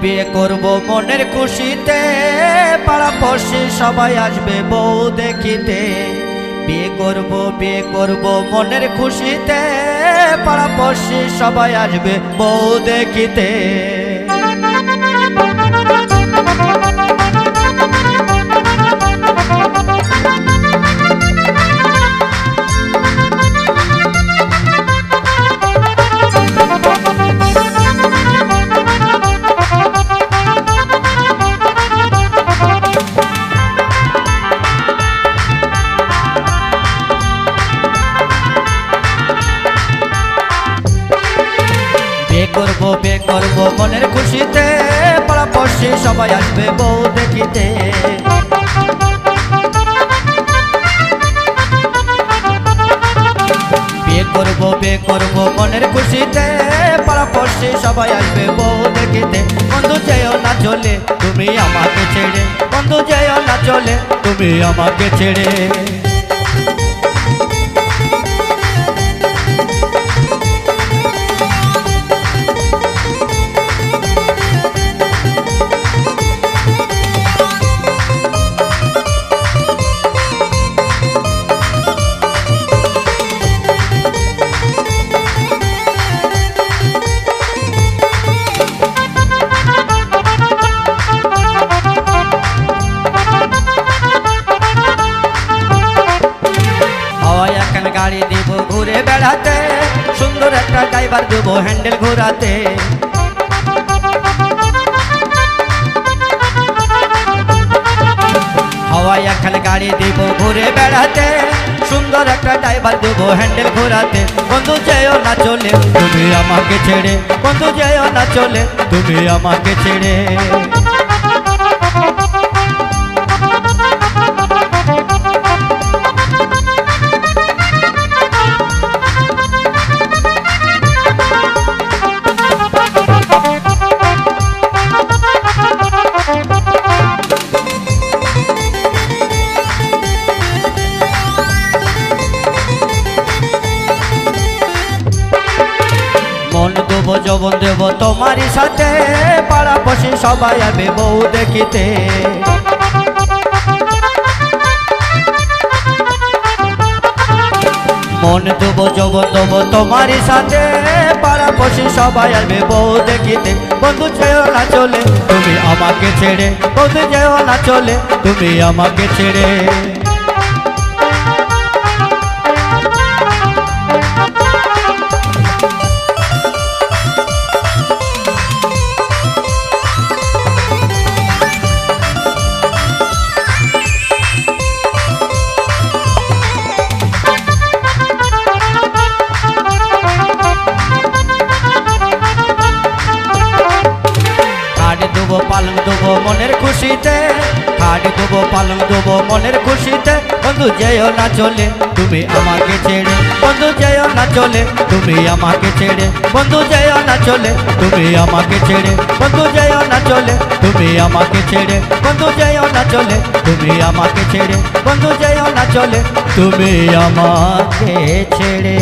বিয়ে করব মনের খুশিতে, পাড়া পড়শি সবাই আসবে বউ দেখিতে। বিয়ে করব মনের খুশিতে, পাড়া পড়শি সবাই আসবে বউ দেখিতে। বিয়ে করব মনের খুশিতে, পাড়া পড়শি সবাই আসবে বউ দেখিতে। বিয়ে করব মনের খুশিতে, পাড়া পড়শি সবাই আসবে বউ দেখিতে। বন্ধু যেও না চলে তুমি আমাকে ছেড়ে, বন্ধু যেও না চলে তুমি আমাকে ছেড়ে। গাড়ি দিব ঘুরে বেড়াতে, সুন্দর একটা ড্রাইভার দেবো হ্যান্ডেল ঘোরাতে। হাওয়ায় একখান গাড়ি দিব ঘুরে বেড়াতে, সুন্দর একটা ড্রাইভার দেবো হ্যান্ডেল ঘোরাতে। বন্ধু যেও না চলে তুমি আমাকে ছেড়ে, বন্ধু যেও না চলে তুমি আমাকে ছেড়ে। মন দেবো যৌবন দেবো তোমারই সাথে, পাড়া পড়শি সবাই আসবে বউ দেখিতে। মন দেবো যৌবন দেবো তোমারই সাথে, পাড়া পড়শি সবাই আসবে বউ দেখিতে। বন্ধু যেও না চলে তুমি আমাকে ছেড়ে, বন্ধু যেও না চলে তুমি আমাকে ছেড়ে। পালং দেবো মনের খুশিতে, খাট দেবো পালং দেবো মনের খুশিতে। বন্ধু যেও না চলে তুমি আমাকে ছেড়ে, বন্ধু যেও না চলে তুমি আমাকে ছেড়ে, বন্ধু যেও না চলে তুমি আমাকে ছেড়ে, বন্ধু যেও না চলে তুমি আমাকে ছেড়ে, বন্ধু যেও না চলে তুমি আমাকে ছেড়ে, বন্ধু যেও না চলে তুমি আমাকে ছেড়ে।